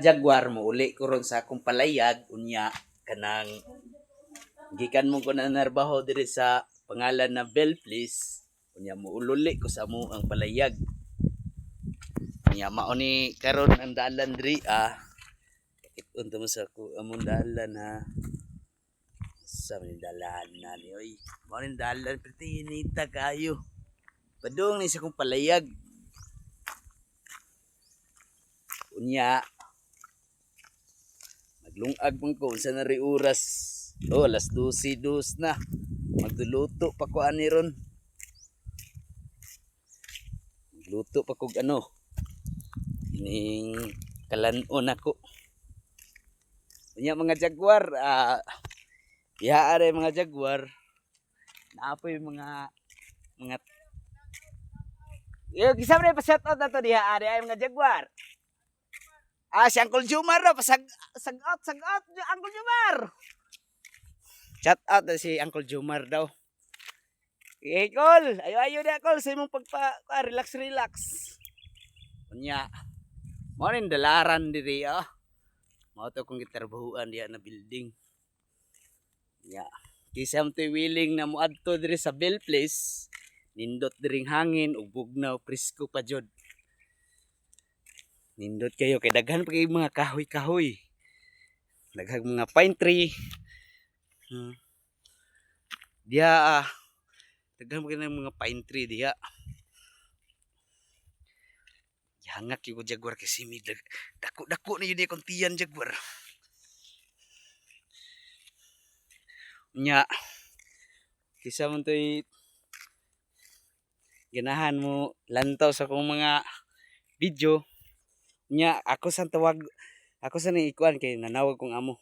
Jaguar mo uli ko ron sa akong palayag unya kanang gikan mo ko na narbaho diri sa pangalan na Bell Please unya mo ululi ko sa mo ang palayag unya mao ni karon ang dalan diri unta mo sa ko among dalan ha sa man dalan na ni oy mao ni dalan pertinita kayo padung ni sa kong palayag unya maglungag man ko unsa na ri oras alas 12:02 na magduluto pa ko ani ron magluto pa kog ano ining kalan-on ako unya mga jaguar diha mga jaguar naapoy mga yo gisa man pa shout out nato diha ay mga jaguar. Si Uncle Jumar daw, sag-out, Uncle Jumar. Shout out na si Uncle Jumar daw. Okay, Col. Ayo na, Col. Sa imong relax. Unya, mo rin dalaran diri, Mao to kung gitarbahuan diya na building. Unya, kisa mo willing na mo adto diri sa Bell Place, nindot diring hangin, ug bugnaw, presko pa jud. Nindot kayo kay daghan pa kay mga kahoy daghang mga pine tree diha daghan pa kay mga pine tree diha hangak yung jaguar kasi may dako na yun yung tiyan jaguar nya kisa mo to'y ganahan mo lantaw sa kong mga video nya ako sa ikuan kay nanawag kong amo